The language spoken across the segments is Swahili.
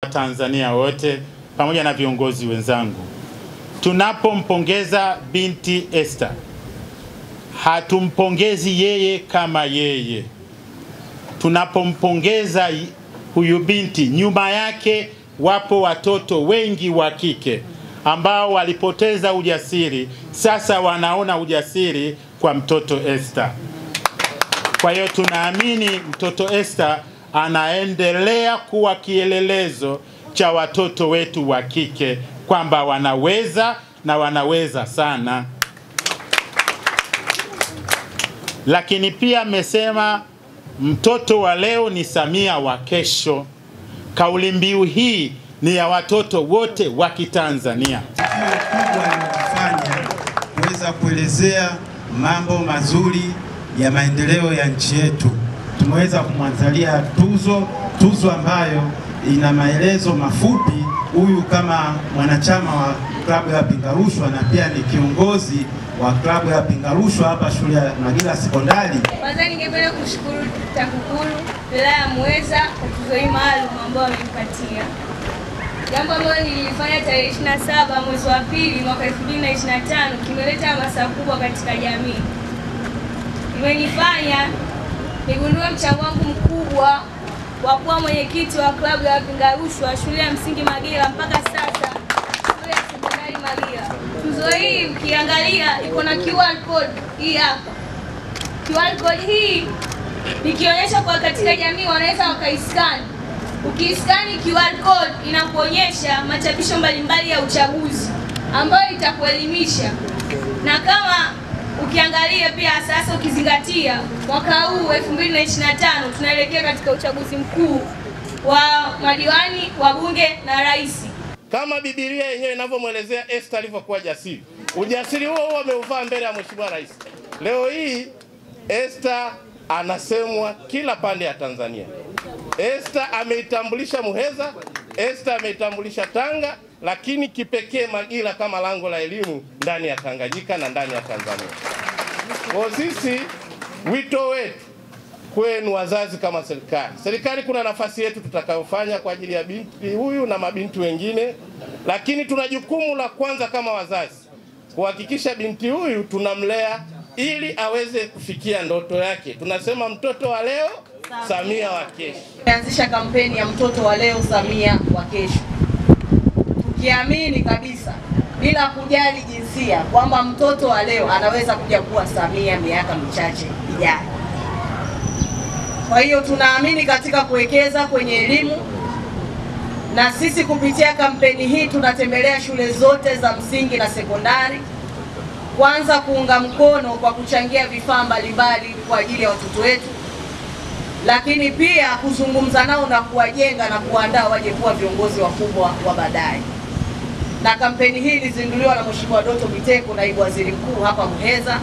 Tanzania wote pamoja na viongozi wenzangu, tunapompongeza binti Esther, hatumpongezi yeye kama yeye. Tunapompongeza huyu binti, nyuma yake wapo watoto wengi wa kike ambao walipoteza ujasiri, sasa wanaona ujasiri kwa mtoto Esther. Kwa hiyo tunaamini mtoto Esther anaendelea kuwa kielelezo cha watoto wetu wa kike kwamba wanaweza na wanaweza sana. Lakini pia amesema mtoto wa leo ni Samia wa kesho. Kauli mbiu hii ni ya watoto wote wa Kitanzania. Kubwa linalofanya kuweza kuelezea mambo mazuri ya maendeleo ya nchi yetu. Tumeweza kumwandalia tuzo ambayo ina maelezo mafupi. Huyu kama mwanachama wa klabu ya wapinga rushwa na pia ni kiongozi wa klabu ya wapinga rushwa hapa shule ya Magila Sekondari. Kwanza ningependa kushukuru TAKUKURU wilaya ya Muheza kwa tuzo hii maalum ambayo wamenipatia. Jambo ambalo nilifanya tarehe 27 mwezi wa pili mwaka 2025 kimeleta hamasa kubwa katika jamii. Imenifanya nigundue mchango wangu mkubwa wa kuwa mwenyekiti wa klabu ya wapinga rushwa shule ya msingi Magila mpaka sasa shule ya sekondari Magila. Tuzo hii ukiangalia iko na QR code hii hapa. QR code hii nikionyesha kwa katika jamii wanaweza wakaiskani. Ukiiskani QR code inakuonyesha machapisho mbalimbali ya uchaguzi ambayo itakuelimisha. Na kama ukiangalia pia sasa ukizingatia mwaka huu 2025 tunaelekea katika uchaguzi mkuu wa madiwani, wabunge na rais. Kama Biblia yenyewe inavyomwelezea Esther alivyokuwa jasiri. Ujasiri huo ameuvaa mbele ya Mheshimiwa Rais. Leo hii Esther anasemwa kila pande ya Tanzania. Esther ameitambulisha Muheza, Esther ameitambulisha Tanga, lakini kipekee Magila kama lango la elimu ndani ya Tanganyika na ndani ya Tanzania. Kwa sisi wito wetu kwenu wazazi kama serikali kuna nafasi yetu tutakayofanya kwa ajili ya binti huyu na mabinti wengine, lakini tuna jukumu la kwanza kama wazazi kuhakikisha binti huyu tunamlea ili aweze kufikia ndoto yake. Tunasema mtoto wa leo Samia wa kesho. Tumeanzisha kampeni ya mtoto wa leo Samia wa kesho, tukiamini kabisa bila kujali jinsia kwamba mtoto wa leo anaweza kuja kuwa Samia miaka michache ijayo. Kwa hiyo tunaamini katika kuwekeza kwenye elimu, na sisi kupitia kampeni hii tunatembelea shule zote za msingi na sekondari, kwanza kuunga mkono kwa kuchangia vifaa mbalimbali kwa ajili ya watoto wetu, lakini pia kuzungumza nao na kuwajenga na kuandaa waje kuwa viongozi wakubwa wa baadaye. Na kampeni hii ilizinduliwa na Mheshimiwa Doto Biteko, naibu waziri mkuu hapa Muheza.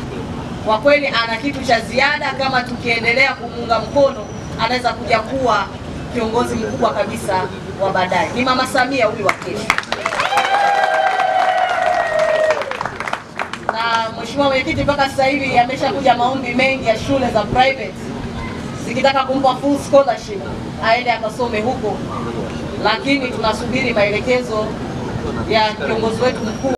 Kwa kweli ana kitu cha ziada, kama tukiendelea kumuunga mkono anaweza kuja kuwa kiongozi mkubwa kabisa wa baadaye. Ni Mama Samia huyu wa kesho. Na Mheshimiwa Mwenyekiti, mpaka sasa hivi ameshakuja maombi mengi ya shule za private zikitaka kumpa full scholarship aende akasome huko, lakini tunasubiri maelekezo ya kiongozi wetu mkuu.